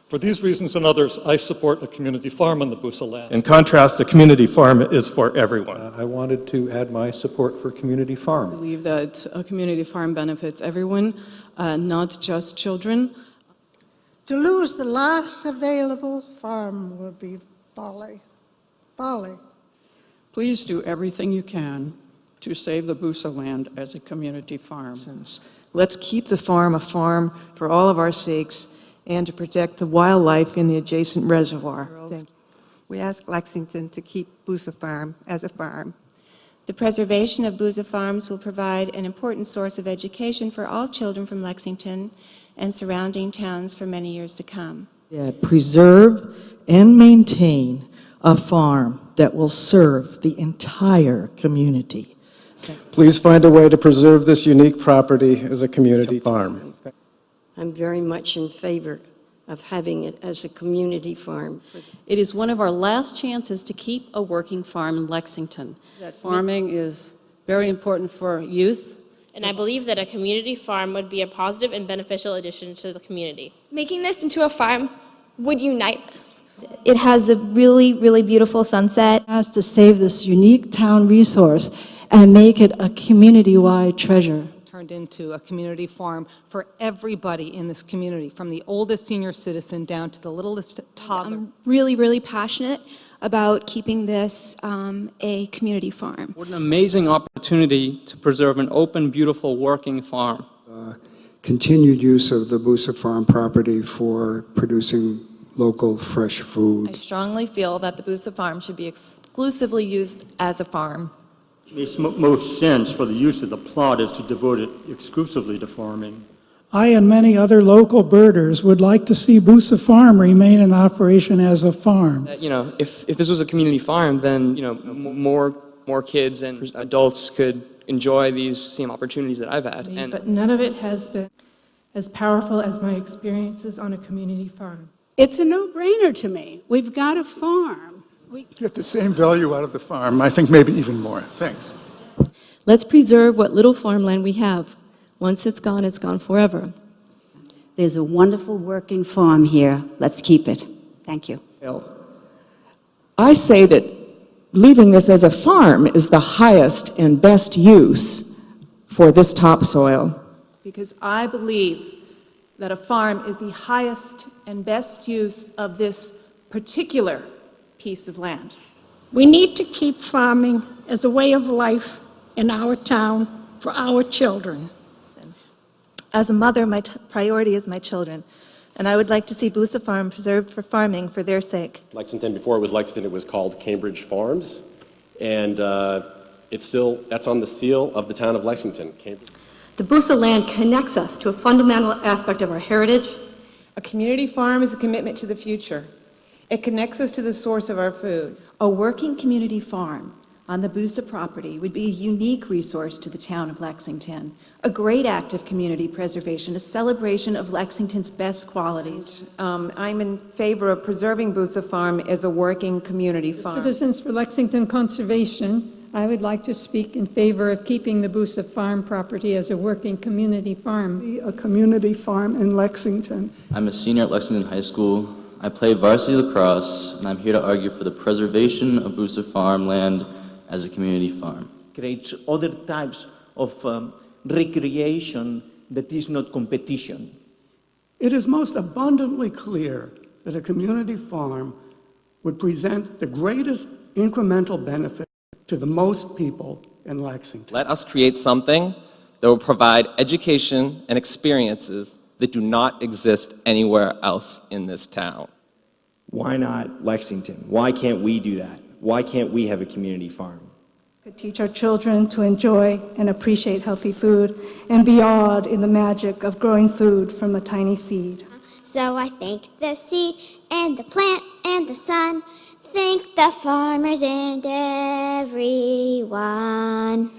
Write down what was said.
For these reasons and others, I support a community farm on the Busa land. In contrast, a community farm is for everyone. I wanted to add my support for community farm. I believe that a community farm benefits everyone, not just children. To lose the last available farm would be folly. Folly. Please do everything you can to save the Busa land as a community farm. Let's keep the farm a farm for all of our sakes and to protect the wildlife in the adjacent reservoir. Thank you. We ask Lexington to keep Busa Farm as a farm. The preservation of Busa Farms will provide an important source of education for all children from Lexington and surrounding towns for many years to come. Yeah, preserve and maintain a farm that will serve the entire community. Please find a way to preserve this unique property as a community farm. I'm very much in favor of having it as a community farm. It is one of our last chances to keep a working farm in Lexington. That farming is very important for youth. And I believe that a community farm would be a positive and beneficial addition to the community. Making this into a farm would unite us. It has a really, really beautiful sunset. It has to save this unique town resource and make it a community-wide treasure. Turned into a community farm for everybody in this community, from the oldest senior citizen down to the littlest toddler. I'm really, really passionate about keeping this a community farm. What an amazing opportunity to preserve an open, beautiful, working farm. Continued use of the Busa Farm property for producing local, fresh food. I strongly feel that the Busa Farm should be exclusively used as a farm. It makes most sense for the use of the plot is to devote it exclusively to farming. I and many other local birders would like to see Busa Farm remain in operation as a farm. If this was a community farm, then more kids and adults could enjoy these same opportunities that I've had. But none of it has been as powerful as my experiences on a community farm. It's a no-brainer to me. We've got a farm. We get the same value out of the farm, I think maybe even more. Thanks. Let's preserve what little farmland we have. Once it's gone forever. There's a wonderful working farm here. Let's keep it. Thank you. I say that leaving this as a farm is the highest and best use for this topsoil. Because I believe that a farm is the highest and best use of this particular piece of land. We need to keep farming as a way of life in our town for our children. As a mother, my priority is my children, and I would like to see Busa Farm preserved for farming for their sake. Lexington, before it was Lexington, it was called Cambridge Farms, and that's on the seal of the town of Lexington. Cambridge. The Busa land connects us to a fundamental aspect of our heritage. A community farm is a commitment to the future. It connects us to the source of our food. A working community farm on the Busa property would be a unique resource to the town of Lexington, a great act of community preservation, a celebration of Lexington's best qualities. I'm in favor of preserving Busa Farm as a working community farm. Citizens for Lexington Conservation, I would like to speak in favor of keeping the Busa Farm property as a working community farm. Be a community farm in Lexington. I'm a senior at Lexington High School. I play varsity lacrosse, and I'm here to argue for the preservation of Busa Farm land as a community farm. Creates other types of recreation that is not competition. It is most abundantly clear that a community farm would present the greatest incremental benefit to the most people in Lexington. Let us create something that will provide education and experiences that do not exist anywhere else in this town. Why not Lexington? Why can't we do that? Why can't we have a community farm? Could teach our children to enjoy and appreciate healthy food and be awed in the magic of growing food from a tiny seed. So I thank the seed and the plant and the sun, thank the farmers and everyone.